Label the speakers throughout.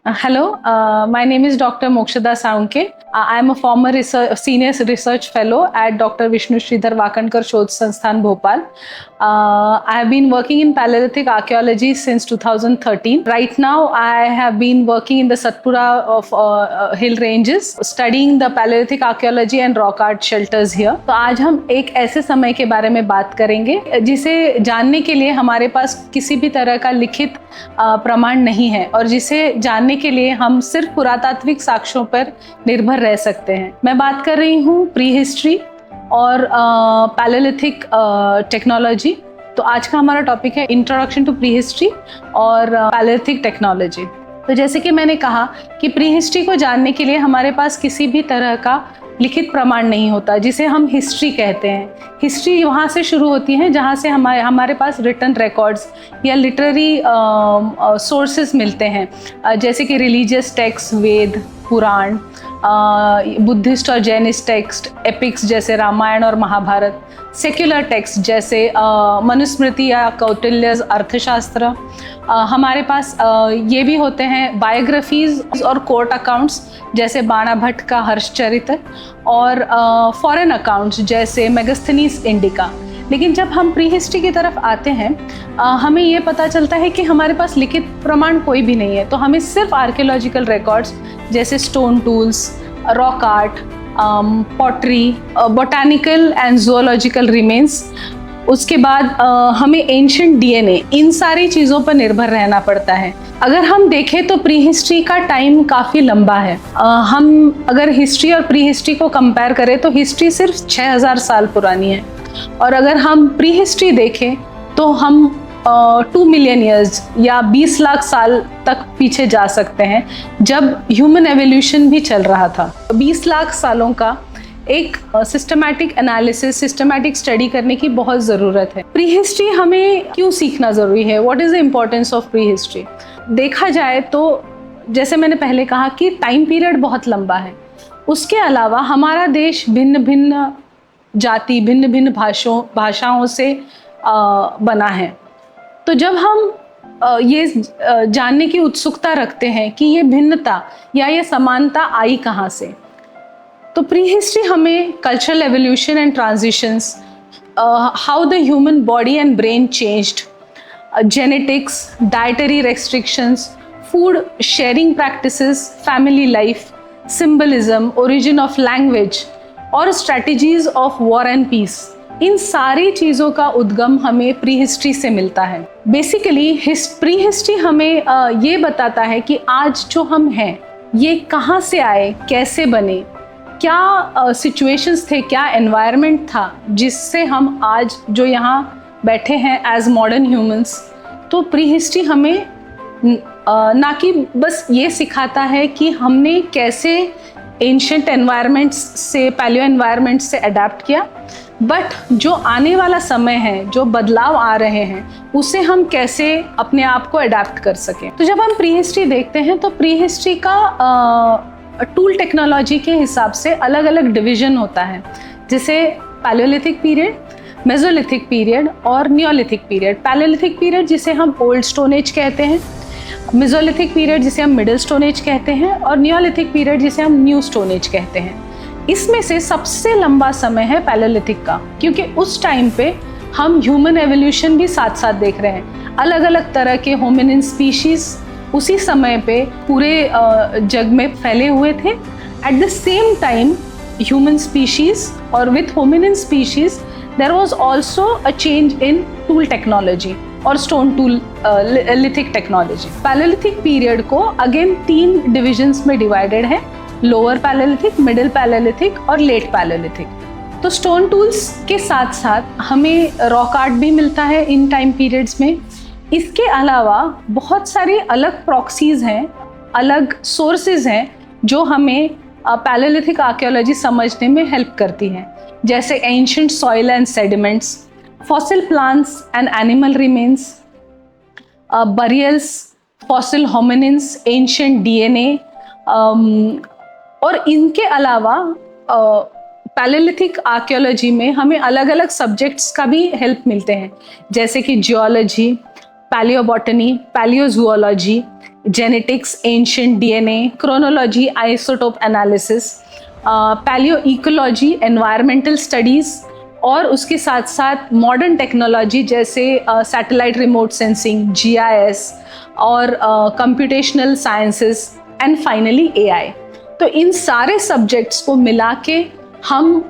Speaker 1: Hello, my name is Dr. Mokshada Saunke. I am a former senior research fellow at Dr. Vishnu Sridhar Wakankar Shodh Sansthan, Bhopal. I have been working in Paleolithic archaeology since 2013. Right now, I have been working in the Satpura of hill ranges, studying the Paleolithic archaeology and rock art shelters here. तो आज हम एक ऐसे समय के बारे में बात करेंगे जिसे जानने के लिए हमारे पास किसी भी तरह का लिखित प्रमाण नहीं है और जिसे जानने के लिए हम सिर्फ पुरातात्विक साक्ष्यों पर निर्भर रह सकते हैं। मैं बात कर रही हूँ प्री हिस्ट्री और पैलेलिथिक टेक्नोलॉजी। तो आज का हमारा टॉपिक है इंट्रोडक्शन टू प्री हिस्ट्री और पैलेलिथिक टेक्नोलॉजी। तो जैसे कि मैंने कहा कि प्री हिस्ट्री को जानने के लिए हमारे पास किसी भी तरह का लिखित प्रमाण नहीं होता, जिसे हम हिस्ट्री कहते हैं। हिस्ट्री वहाँ से शुरू होती है जहाँ से हमारे पास रिटन रिकॉर्ड्स या लिटरेरी सोर्सेज मिलते हैं, जैसे कि रिलीजियस टेक्स्ट, वेद, पुराण, बुद्धिस्ट और जैनिस्ट टेक्स्ट, एपिक्स जैसे रामायण और महाभारत, सेक्युलर टेक्स्ट जैसे मनुस्मृति या कौटिल्य अर्थशास्त्र। हमारे पास ये भी होते हैं बायोग्राफीज और कोर्ट अकाउंट्स जैसे बाणाभट्ट का हर्षचरित्र और फॉरेन अकाउंट्स जैसे मेगास्थनीज इंडिका। लेकिन जब हम प्री हिस्ट्री की तरफ आते हैं हमें ये पता चलता है कि हमारे पास लिखित प्रमाण कोई भी नहीं है। तो हमें सिर्फ आर्कियोलॉजिकल रिकॉर्ड्स जैसे stone tools, rock art, pottery, botanical and zoological remains, उसके बाद हमें एंशिएंट डीएनए, इन सारी चीज़ों पर निर्भर रहना पड़ता है। अगर हम देखें तो प्री हिस्ट्री का टाइम काफ़ी लंबा है। हम अगर हिस्ट्री और प्री हिस्ट्री को कंपेयर करें तो हिस्ट्री सिर्फ 6000 साल पुरानी है और अगर हम प्री हिस्ट्री देखें तो हम 2 मिलियन ईयर्स या 20 लाख साल तक पीछे जा सकते हैं, जब ह्यूमन एवोल्यूशन भी चल रहा था। 20 लाख सालों का एक सिस्टमैटिक एनालिसिस, सिस्टमैटिक स्टडी करने की बहुत ज़रूरत है। प्री हिस्ट्री हमें क्यों सीखना ज़रूरी है? What is the importance of pre history? देखा जाए तो जैसे मैंने पहले कहा कि टाइम पीरियड बहुत लंबा है। उसके अलावा हमारा देश भिन्न भिन्न जाति, भिन्न भिन्न भाषाओं से बना है। तो जब हम ये जानने की उत्सुकता रखते हैं कि ये भिन्नता या ये समानता आई कहाँ से, तो प्री हिस्ट्री हमें cultural evolution and transitions, how the human body and brain changed, genetics, dietary restrictions, food sharing practices, family life, symbolism, origin of language और strategies of war and peace, इन सारी चीज़ों का उद्गम हमें प्री हिस्ट्री से मिलता है। बेसिकली प्री हिस्ट्री हमें ये बताता है कि आज जो हम हैं ये कहाँ से आए, कैसे बने, क्या सिचुएशंस थे, क्या एनवायरनमेंट था जिससे हम आज जो यहाँ बैठे हैं एज मॉडर्न ह्यूमंस। तो प्री हिस्ट्री हमें ना कि बस ये सिखाता है कि हमने कैसे एंशिएंट एनवायरनमेंट्स से, पैलियो एनवायरनमेंट्स से अडेप्ट किया, बट जो आने वाला समय है, जो बदलाव आ रहे हैं, उसे हम कैसे अपने आप को अडेप्ट कर सकें। तो जब हम प्री हिस्ट्री देखते हैं तो प्री हिस्ट्री का टूल टेक्नोलॉजी के हिसाब से अलग अलग डिवीजन होता है, जैसे पैलियोलिथिक पीरियड, मेसोलिथिक पीरियड और नियोलिथिक पीरियड। पैलियोलिथिक पीरियड जिसे हम ओल्ड स्टोन एज कहते हैं, मेसोलिथिक पीरियड जिसे हम मिडिल स्टोन एज कहते हैं और नियोलिथिक पीरियड जिसे हम न्यू स्टोन एज कहते हैं। इसमें से सबसे लंबा समय है पैलियोलिथिक का, क्योंकि उस टाइम पे हम ह्यूमन एवोल्यूशन भी साथ साथ देख रहे हैं। अलग अलग तरह के होमिनिन स्पीशीज उसी समय पे पूरे जग में फैले हुए थे। At the same time human species और with hominin species there was also a change in tool technology और stone tool lithic technology. Palaeolithic period को अगेन 3 डिविजन्स में डिवाइडेड है, लोअर पैलियोलिथिक, मिडिल पैलियोलिथिक और लेट पैलियोलिथिक। तो stone tools के साथ साथ हमें रॉक आर्ट भी मिलता है इन टाइम पीरियड्स में। इसके अलावा बहुत सारी अलग प्रॉक्सीज हैं, अलग सोर्सेज हैं जो हमें पैलियोलिथिक आर्कियोलॉजी समझने में हेल्प करती हैं, जैसे ancient soil and sediments, fossil plants and animal remains, burials, fossil hominins, ancient DNA. और इनके अलावा पैलियोलिथिक आर्कियोलॉजी में हमें अलग अलग सब्जेक्ट्स का भी हेल्प मिलते हैं, जैसे कि geology, palaeobotany, palaeozoology, genetics, ancient DNA, chronology, isotope analysis, palaeoecology, environmental studies, और उसके साथ साथ मॉडर्न टेक्नोलॉजी जैसे सैटेलाइट रिमोट सेंसिंग, जीआईएस, और computational sciences, and finally AI. तो इन सारे सब्जेक्ट्स को मिला के हम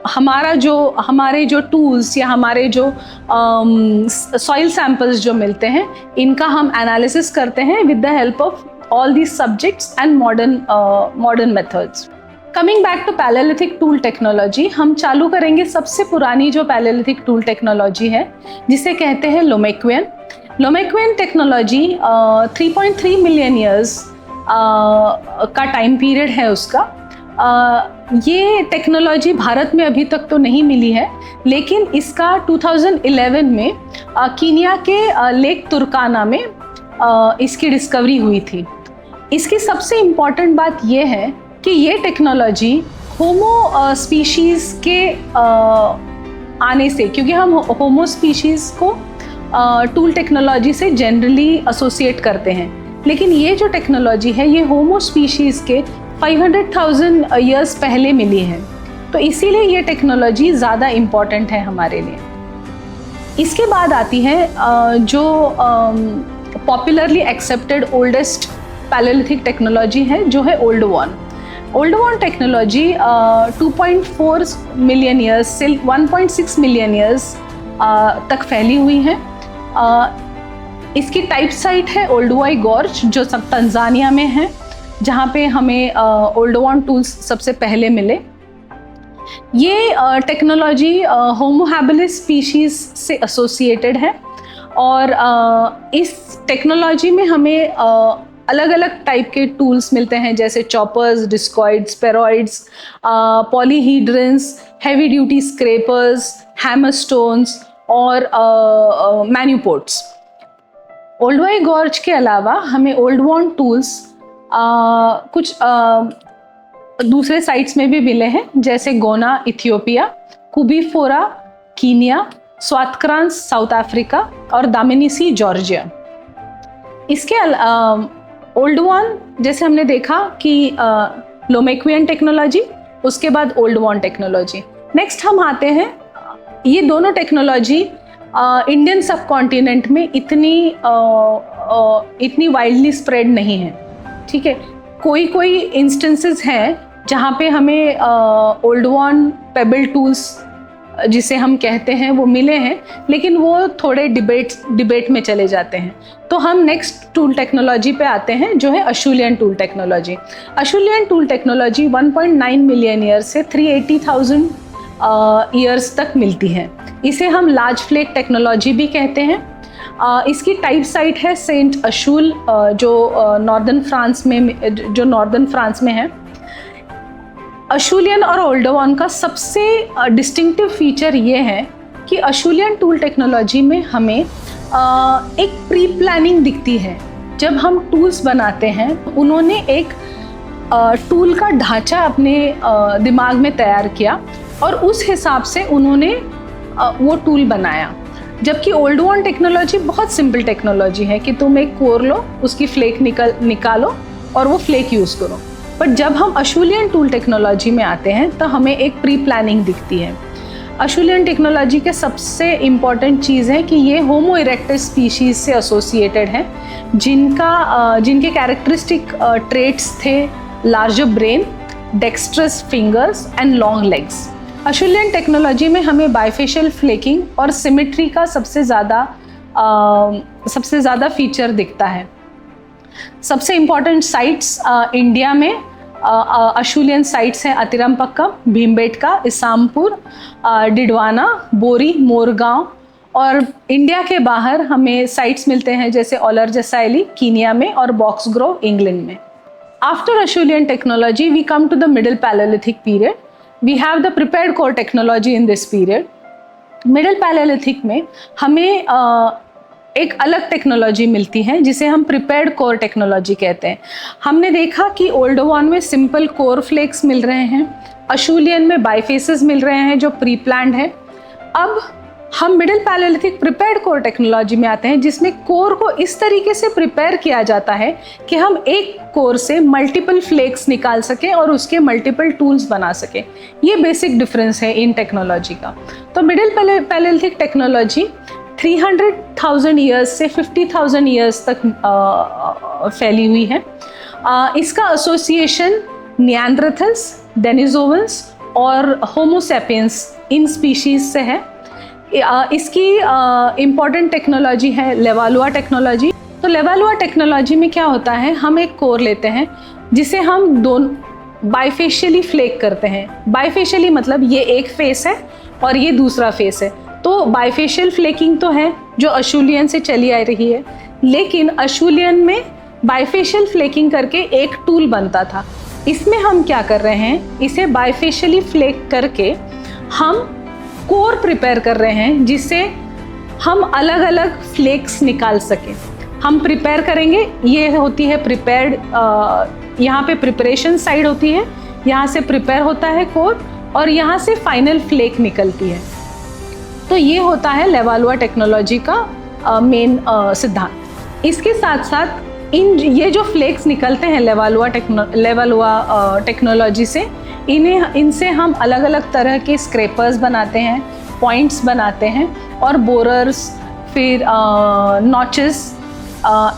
Speaker 1: हमारे जो टूल्स या हमारे जो सॉइल सैंपल्स जो मिलते हैं, इनका हम एनालिसिस करते हैं with the help of all these subjects and modern methods. Coming back to paleolithic tool technology, हम चालू करेंगे सबसे पुरानी जो पैलेलिथिक टूल टेक्नोलॉजी है, जिसे कहते हैं लोमेक्वियन। लोमेक्वियन टेक्नोलॉजी 3.3 मिलियन ईयर्स का टाइम पीरियड है उसका। ये टेक्नोलॉजी भारत में अभी तक तो नहीं मिली है, लेकिन इसका 2011 में कीनिया के लेक तुर्काना में इसकी डिस्कवरी हुई थी। इसकी सबसे इम्पॉर्टेंट बात ये है कि ये टेक्नोलॉजी होमो स्पीशीज़ के आने से, क्योंकि हम होमो स्पीशीज़ को टूल टेक्नोलॉजी से जनरली एसोसिएट करते हैं, लेकिन ये जो टेक्नोलॉजी है ये होमो स्पीशीज़ के 500,000 ईयर्स पहले मिली है, तो इसीलिए ये टेक्नोलॉजी ज़्यादा इम्पॉर्टेंट है हमारे लिए। इसके बाद आती है जो popularly accepted oldest palaeolithic technology है, जो है old one. Old one technology 2.4 million years से 1.6 मिलियन ईयर्स तक फैली हुई है। इसकी टाइप साइट है ओल्डुआई गॉर्ज, जो सब तंजानिया में है, जहाँ पे हमें ओल्ड वन टूल्स सबसे पहले मिले। ये टेक्नोलॉजी होमो हैबिलिस स्पीशीज़ से एसोसिएटेड है, और इस टेक्नोलॉजी में हमें अलग अलग टाइप के टूल्स मिलते हैं, जैसे choppers, discoids, spheroids, polyhedrons, heavy duty scrapers, hammer stones और मैन्यूपोर्ट्स। ओल्डुआई गॉर्ज के अलावा हमें ओल्ड वन टूल्स कुछ दूसरे साइट्स में भी मिले हैं, जैसे Gona Ethiopia, Koobi Fora Kenya, Swartkrans South Africa और दामिनीसी जॉर्जिया। इसके ओल्ड वन जैसे हमने देखा कि लोमेक्वियन टेक्नोलॉजी, उसके बाद ओल्ड वन टेक्नोलॉजी। नेक्स्ट हम आते हैं, ये दोनों टेक्नोलॉजी इंडियन सब कॉन्टिनेंट में इतनी वाइडली स्प्रेड नहीं है, ठीक है। कोई इंस्टेंसेस हैं जहाँ पे हमें ओल्ड वन पेबल टूल्स जिसे हम कहते हैं वो मिले हैं, लेकिन वो थोड़े डिबेट में चले जाते हैं। तो हम नेक्स्ट टूल टेक्नोलॉजी पे आते हैं, जो है Acheulian tool technology. Acheulian tool technology 1.9 million years से 380,000 ईयर्स तक मिलती है। इसे हम लार्ज फ्लेक टेक्नोलॉजी भी कहते हैं। इसकी टाइप साइट है सेंट अशूल, जो नॉर्दर्न फ्रांस में है। अशूलियन और ओल्ड वन का सबसे डिस्टिंक्टिव फीचर ये है कि अशूलियन टूल टेक्नोलॉजी में हमें एक प्री प्लानिंग दिखती है। जब हम टूल्स बनाते हैं, उन्होंने एक टूल का ढांचा अपने दिमाग में तैयार किया और उस हिसाब से उन्होंने वो टूल बनाया। जबकि ओल्ड वन टेक्नोलॉजी बहुत सिंपल टेक्नोलॉजी है कि तुम एक कोर लो, उसकी फ्लेक निकालो और वो फ्लेक यूज़ करो। बट जब हम अशूलियन टूल टेक्नोलॉजी में आते हैं तो हमें एक प्री प्लानिंग दिखती है। अशूलियन टेक्नोलॉजी के सबसे इम्पॉर्टेंट चीज़ है कि ये होमो इरेक्टस स्पीशीज़ से एसोसिएटेड है, जिनके कैरेक्टरिस्टिक ट्रेट्स थे larger brain, dextrous fingers and long legs. Acheulian technology में हमें बाइफेशियल फ्लेकिंग और सिमेट्री का सबसे ज़्यादा फीचर दिखता है। सबसे इम्पॉर्टेंट साइट्स इंडिया में अशूलियन साइट्स हैं अतिरमपक्कम, भीमबेटका, इसामपुर, डिडवाना, बोरी, मोरगांव, और इंडिया के बाहर हमें साइट्स मिलते हैं जैसे ओलरजसाइली कीनिया में और बॉक्स ग्रोव इंग्लैंड में। After Acheulian technology we come to the middle palaeolithic period. We have the prepared core technology in this period. Middle palaeolithic में हमें एक अलग टेक्नोलॉजी मिलती है जिसे हम प्रिपेयर्ड कोर टेक्नोलॉजी कहते हैं। हमने देखा कि ओल्ड वन में सिंपल कोर फ्लेक्स मिल रहे हैं, अशूलियन में बाइफेसेस मिल रहे हैं जो प्री प्लान्ड है। अब हम middle palaeolithic prepared core technology में आते हैं, जिसमें कोर को इस तरीके से प्रिपेयर किया जाता है कि हम एक कोर से मल्टीपल फ्लेक्स निकाल सकें और उसके मल्टीपल टूल्स बना सकें। ये बेसिक डिफरेंस है इन टेक्नोलॉजी का। तो मिडिल पैलेलिथिक टेक्नोलॉजी 300,000 ईयर्स से 50,000 ईयर्स तक फैली हुई है। इसका एसोसिएशन निएंडरथल्स, डेनिसोवन्स और होमोसेपियंस इन स्पीशीज से है। इसकी इम्पॉर्टेंट टेक्नोलॉजी है लेवालुआ टेक्नोलॉजी। तो लेवालुआ टेक्नोलॉजी में क्या होता है, हम एक कोर लेते हैं जिसे हम दोनों बाइफेशियली फ्लेक करते हैं। बाइफेशियली मतलब ये एक फेस है और ये दूसरा फेस है। तो बाइफेशियल फ्लेकिंग तो है जो अशूलियन से चली आ रही है, लेकिन अशूलियन में बाइफेशियल फ्लेकिंग करके एक टूल बनता था। इसमें हम क्या कर रहे हैं, इसे बाइफेशियली फ्लेक करके हम कोर प्रिपेयर कर रहे हैं जिससे हम अलग अलग फ्लेक्स निकाल सकें। हम प्रिपेयर करेंगे, ये होती है प्रिपेयर्ड, यहाँ पे प्रिपरेशन साइड होती है, यहाँ से प्रिपेयर होता है कोर और यहाँ से फाइनल फ्लेक निकलती है। तो ये होता है लेवालुआ टेक्नोलॉजी का मेन सिद्धांत। इसके साथ साथ ये जो फ्लेक्स निकलते हैं लेवालुआ टेक्नोलॉजी से, इनसे हम अलग अलग तरह के स्क्रैपर्स बनाते हैं, पॉइंट्स बनाते हैं और बोरर्स, फिर नॉचेस,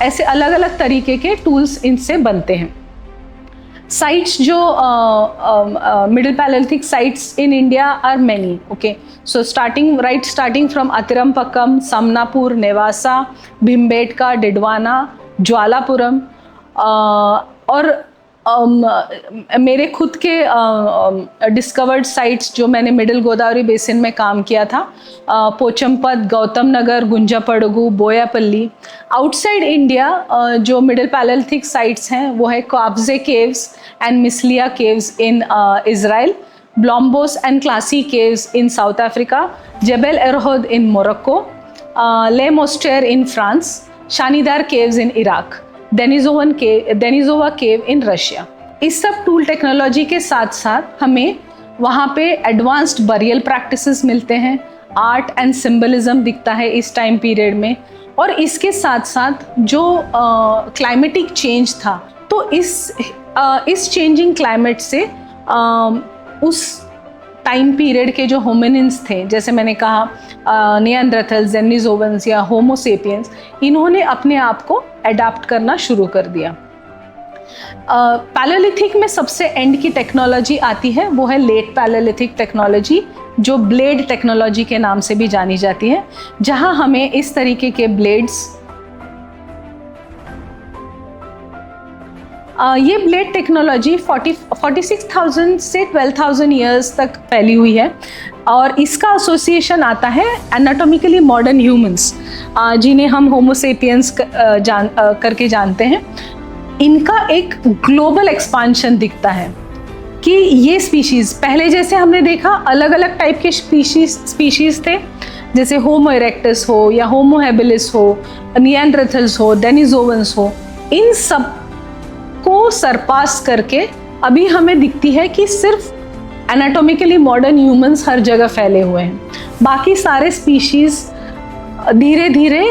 Speaker 1: ऐसे अलग अलग तरीके के टूल्स इनसे बनते हैं। साइट्स जो middle palaeolithic sites in India are many. Okay, so starting from Attirampakkam, Samnapur, Nevasa, Bhimbetka, Didwana, Jwalapuram और मेरे खुद के डिस्कवर्ड साइट्स जो मैंने मिडिल गोदावरी बेसिन में काम किया था, पोचमपत, गौतम नगर, गुंजापड़गु, बोयापल्ली। आउटसाइड इंडिया जो मिडिल पैलेलिथिक साइट्स हैं वो है Qafzeh caves and Misliya caves in Israel, Blombos and Klasies caves in South Africa, Jebel Irhoud in Morocco, Le Moustier in France, Shanidar caves in Iraq, Denisova cave in Russia. इस सब tool technology के साथ साथ हमें वहाँ पे advanced burial practices मिलते हैं, आर्ट एंड सिंबलिज्म दिखता है इस टाइम पीरियड में। और इसके साथ साथ जो क्लाइमेटिक चेंज था, तो इस चेंजिंग क्लाइमेट से उस टाइम पीरियड के जो होमिनिन्स थे, जैसे मैंने कहा निएंडरथल्स, डेनिसोवन्स या होमोसेपियंस, इन्होंने अपने आप को अडाप्ट करना शुरू कर दिया। पैलेलिथिक में सबसे एंड की टेक्नोलॉजी आती है, वो है लेट पैलेलिथिक टेक्नोलॉजी, जो ब्लेड टेक्नोलॉजी के नाम से भी जानी जाती है, जहां हमें इस तरीके के ब्लेड्स, ये ब्लेड टेक्नोलॉजी 46,000 से 12,000 ईयर्स तक फैली हुई है और इसका एसोसिएशन आता है एनाटॉमिकली मॉडर्न ह्यूमंस, जिन्हें हम होमोसेपियंस करके जानते हैं। इनका एक ग्लोबल एक्सपांशन दिखता है कि ये स्पीशीज़, पहले जैसे हमने देखा अलग अलग टाइप के स्पीशीज़ थे, जैसे होमो इरेक्टस हो या होमो हैबिलिस हो, निएंडरथल्स हो, डेनिसोवन्स हो, इन सब को सरपास करके अभी हमें दिखती है कि सिर्फ एनाटॉमिकली मॉडर्न ह्यूमंस हर जगह फैले हुए हैं, बाकी सारे स्पीशीज धीरे धीरे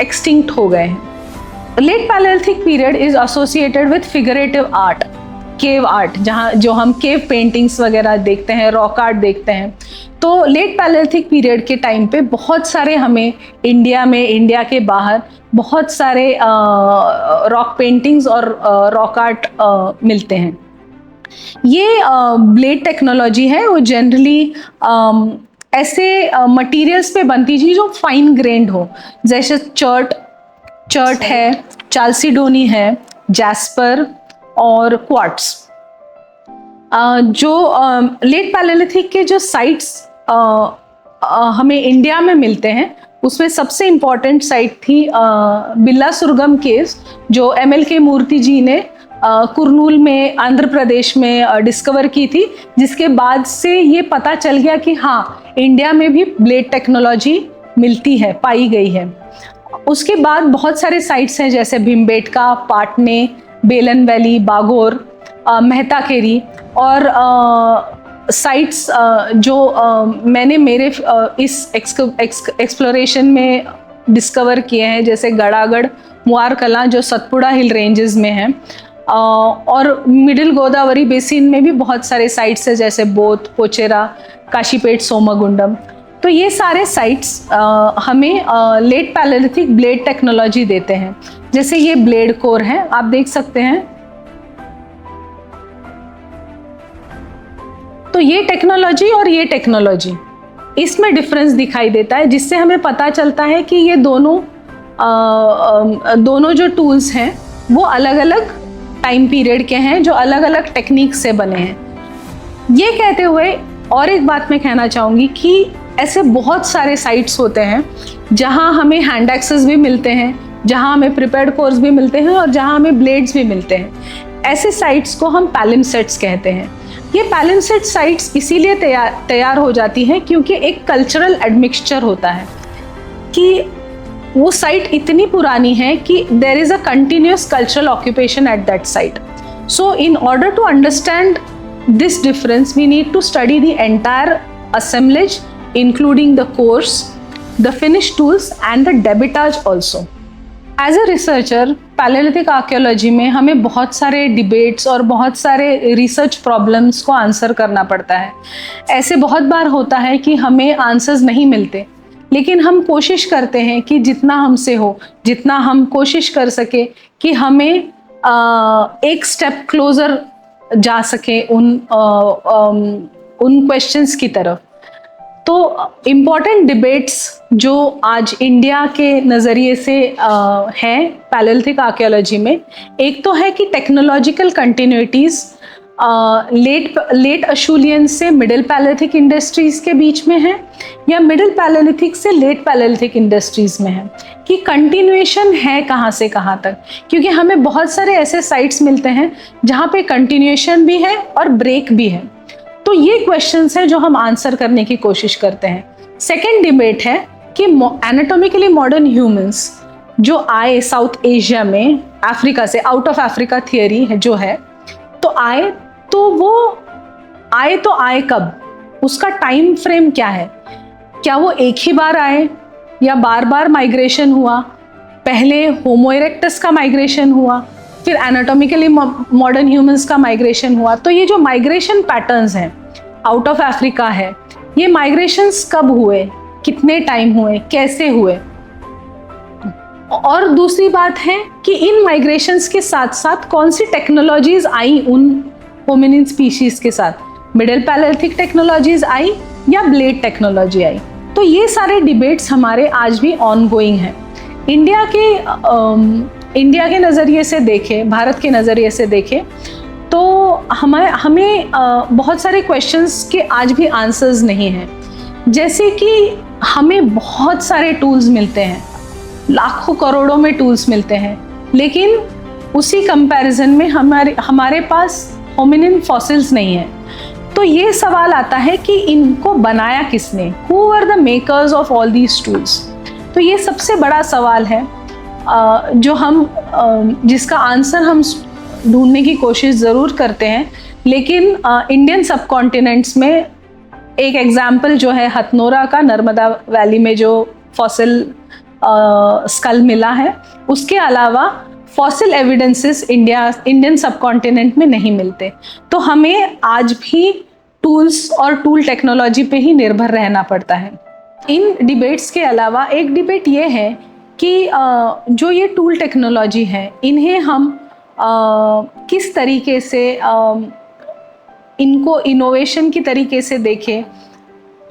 Speaker 1: एक्सटिंक्ट हो गए हैं। Late paleolithic period is associated with figurative art, cave art, जहाँ जो हम केव पेंटिंग्स वगैरह देखते हैं, रॉक आर्ट देखते हैं। तो लेट पैलेलिथिक पीरियड के टाइम पे बहुत सारे हमें इंडिया में, इंडिया के बाहर बहुत सारे रॉक पेंटिंग्स और रॉक आर्ट मिलते हैं। ये ब्लेड टेक्नोलॉजी है, वो जनरली ऐसे मटेरियल्स पे बनती थी जो फाइन ग्रेन्ड हो, जैसे चर्ट है, चाल्सीडोनी है, जैस्पर और क्वार्ट्स। जो लेट पैलेलिथिक के जो साइट्स हमें इंडिया में मिलते हैं, उसमें सबसे इम्पॉर्टेंट साइट थी बिल्ला सुरगम केव्स, जो MLK मूर्ति जी ने कुरनूल में, आंध्र प्रदेश में डिस्कवर की थी, जिसके बाद से ये पता चल गया कि हाँ, इंडिया में भी ब्लेड टेक्नोलॉजी मिलती है, पाई गई है। उसके बाद बहुत सारे साइट्स हैं, जैसे भीमबेटका, पाटने, बेलन वैली, बागोर, मेहता केरी और साइट्स जो मैंने मेरे इस एक्सप्लोरेशन में डिस्कवर किए हैं, जैसे गड़ागढ़, मुआर कलां जो सतपुड़ा हिल रेंजेस में हैं, और मिडिल गोदावरी बेसिन में भी बहुत सारे साइट्स हैं, जैसे बोथ, पोचेरा, काशीपेट, सोमगुंडम। तो ये सारे साइट्स हमें लेट पैलेलिथिक ब्लेड टेक्नोलॉजी देते हैं। जैसे ये ब्लेड कोर है, आप देख सकते हैं। तो ये टेक्नोलॉजी और ये टेक्नोलॉजी, इसमें डिफरेंस दिखाई देता है, जिससे हमें पता चलता है कि ये दोनों जो टूल्स हैं वो अलग अलग टाइम पीरियड के हैं, जो अलग अलग टेक्निक से बने हैं। ये कहते हुए और एक बात मैं कहना चाहूँगी कि ऐसे बहुत सारे साइट्स होते हैं जहाँ हमें हैंड एक्सेस भी मिलते हैं, जहाँ हमें प्रिपेयर्ड कोर्स भी मिलते हैं और जहाँ हमें ब्लेड्स भी मिलते हैं। ऐसे साइट्स को हम पैलिम्सेट्स कहते हैं। ये पैलिम्सेट साइट्स इसीलिए तैयार हो जाती हैं क्योंकि एक कल्चरल एडमिक्सचर होता है कि वो साइट इतनी पुरानी है कि there is a continuous cultural occupation at that site. So in order to understand this difference, we need to study the entire assemblage, including the course, the finished tools and the debitage also. As a researcher, Paleolithic archaeology में हमें बहुत सारे debates और बहुत सारे research problems को answer करना पड़ता है। ऐसे बहुत बार होता है कि हमें आंसर्स नहीं मिलते, लेकिन हम कोशिश करते हैं कि जितना हमसे हो, जितना हम कोशिश कर सके कि हमें एक स्टेप क्लोजर जा सके उन क्वेश्चंस की तरफ। तो इम्पॉर्टेंट डिबेट्स जो आज इंडिया के नज़रिए से हैं पैलेलिथिक आर्कियोलॉजी में, एक तो है कि टेक्नोलॉजिकल कंटिन्यूटीज़ लेट अशूलियन से मिडिल पैलेलिथिक इंडस्ट्रीज़ के बीच में है, या मिडिल पैलेलिथिक से लेट पैलेलिथिक इंडस्ट्रीज़ में है, कि कंटिन्यूएशन है कहाँ से कहाँ तक। क्योंकि हमें बहुत सारे ऐसे साइट्स मिलते हैं जहाँ पे कंटिन्यूएशन भी है और ब्रेक भी है। तो ये क्वेश्चंस हैं जो हम आंसर करने की कोशिश करते हैं। सेकेंड डिबेट है कि एनाटॉमिकली मॉडर्न ह्यूमंस जो आए साउथ एशिया में, अफ्रीका से, आउट ऑफ अफ्रीका थियरी है जो है, तो आए तो आए कब, उसका टाइम फ्रेम क्या है? क्या वो एक ही बार आए या बार बार माइग्रेशन हुआ? पहले होमो इरेक्टस का माइग्रेशन हुआ, फिर एनाटॉमिकली मॉडर्न ह्यूमंस का माइग्रेशन हुआ। तो ये जो माइग्रेशन पैटर्न्स हैं आउट ऑफ अफ्रीका है, ये माइग्रेशंस कब हुए, कितने टाइम हुए, कैसे हुए? और दूसरी बात है कि इन माइग्रेशंस के साथ साथ कौन सी टेक्नोलॉजीज आई उन होमिनिन स्पीशीज के साथ, मिडिल पैलेलिथिक टेक्नोलॉजीज आई या ब्लेड टेक्नोलॉजी आई। तो ये सारे डिबेट्स हमारे आज भी ऑनगोइंग हैं। इंडिया के नज़रिए से देखें, भारत के नज़रिए से देखें, तो हमें बहुत सारे क्वेश्चंस के आज भी आंसर्स नहीं हैं। जैसे कि हमें बहुत सारे टूल्स मिलते हैं, लाखों करोड़ों में टूल्स मिलते हैं, लेकिन उसी कंपैरिजन में हमारे पास होमिनिन फॉसिल्स नहीं है। तो ये सवाल आता है कि इनको बनाया किसने, who are the makers of all these tools. तो ये सबसे बड़ा सवाल है जो जिसका आंसर हम ढूंढने की कोशिश ज़रूर करते हैं। लेकिन इंडियन सब कॉन्टिनेंट्स में एक एग्जाम्पल जो है हथनोरा का, नर्मदा वैली में जो फॉसिल स्कल मिला है, उसके अलावा फॉसिल एविडेंसेस इंडियन सब कॉन्टिनेंट में नहीं मिलते। तो हमें आज भी टूल्स और टूल टेक्नोलॉजी पे ही निर्भर रहना पड़ता है। इन डिबेट्स के अलावा एक डिबेट ये है कि जो ये टूल टेक्नोलॉजी है, इन्हें हम किस तरीके से इनको इनोवेशन की तरीके से देखें,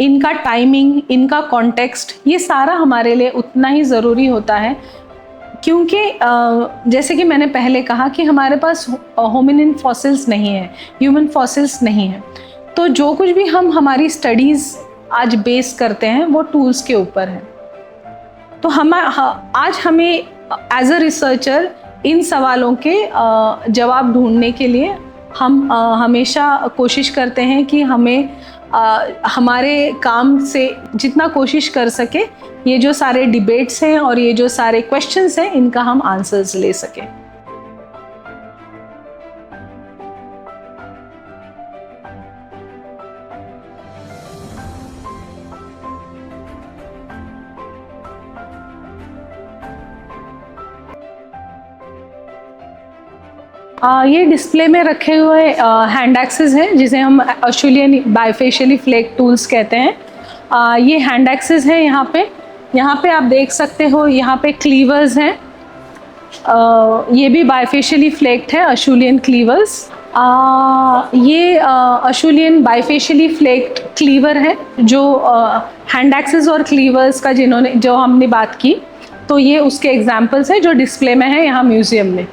Speaker 1: इनका टाइमिंग, इनका कॉन्टेक्स्ट, ये सारा हमारे लिए उतना ही ज़रूरी होता है। क्योंकि जैसे कि मैंने पहले कहा कि हमारे पास होमिनिन फॉसिल्स नहीं है, ह्यूमन फॉसिल्स नहीं है। तो जो कुछ भी हम हमारी स्टडीज़ आज बेस करते हैं वो टूल्स के ऊपर है। तो आज हमें एज अ रिसर्चर इन सवालों के जवाब ढूंढने के लिए हम हमेशा कोशिश करते हैं कि हमें हमारे काम से जितना कोशिश कर सके ये जो सारे डिबेट्स हैं और ये जो सारे क्वेश्चंस हैं, इनका हम आंसर्स ले सकें। ये डिस्प्ले में रखे हुए हैंड एक्सेस हैं जिसे हम अशुलियन बाइफेशियली फ्लेक टूल्स कहते हैं। ये हैंड एक्सेस हैं यहाँ पे आप देख सकते हो, यहाँ पे क्लीवर्स हैं। ये भी बाइफेशियली फ्लेक्ड है, अशुलियन क्लीवर्स। ये अशुलियन बाइफेशियली फ्लेक्ड क्लीवर है जो हैंड एक्सेस और क्लीवर्स का जो हमने बात की, तो ये उसके एग्जाम्पल्स हैं जो डिस्प्ले में है यहाँ म्यूजियम में।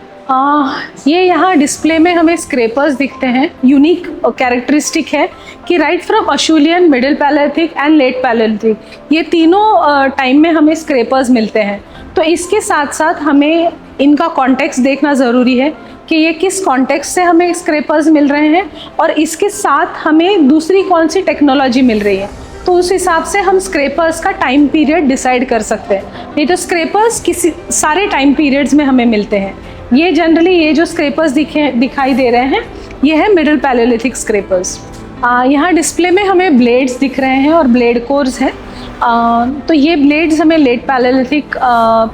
Speaker 1: ये यहाँ डिस्प्ले में हमें स्क्रैपर्स दिखते हैं। यूनिक कैरेक्टरिस्टिक है कि right from Acheulian, middle palaeolithic and late palaeolithic ये तीनों टाइम में हमें स्क्रैपर्स मिलते हैं। तो इसके साथ साथ हमें इनका कॉन्टेक्स्ट देखना ज़रूरी है कि ये किस कॉन्टेक्स्ट से हमें स्क्रैपर्स मिल रहे हैं और इसके साथ हमें दूसरी कौन सी टेक्नोलॉजी मिल रही है, तो उस हिसाब से हम स्क्रैपर्स का टाइम पीरियड डिसाइड कर सकते हैं। नहीं तो स्क्रैपर्स किसी सारे टाइम पीरियड्स में हमें मिलते हैं। ये जनरली ये जो स्क्रैपर्स दिखाई दे रहे हैं ये है मिडिल पैलेलिथिक स्क्रैपर्स। यहाँ डिस्प्ले में हमें ब्लेड्स दिख रहे हैं और ब्लेड कोर्स हैं। तो ये ब्लेड्स हमें लेट पैलेलिथिक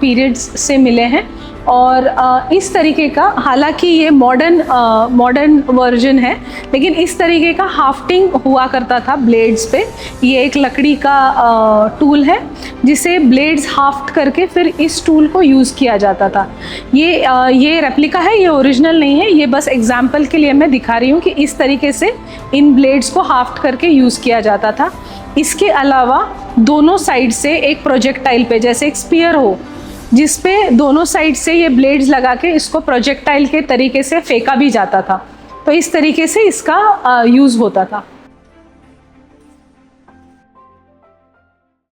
Speaker 1: पीरियड्स से मिले हैं और इस तरीके का, हालांकि ये मॉडर्न वर्जन है, लेकिन इस तरीके का हाफ्टिंग हुआ करता था ब्लेड्स पे। ये एक लकड़ी का टूल है जिसे ब्लेड्स हाफ्ट करके फिर इस टूल को यूज़ किया जाता था। ये रेप्लिका है, ये ओरिजिनल नहीं है, ये बस एग्जाम्पल के लिए मैं दिखा रही हूँ कि इस तरीके से इन ब्लेड्स को हाफ्ट करके यूज़ किया जाता था। इसके अलावा दोनों साइड से एक प्रोजेक्टाइल पे, जैसे एक स्पीयर हो जिस पे दोनों साइड से ये ब्लेड्स लगा के इसको प्रोजेक्टाइल के तरीके से फेंका भी जाता था, तो इस तरीके से इसका यूज़ होता था।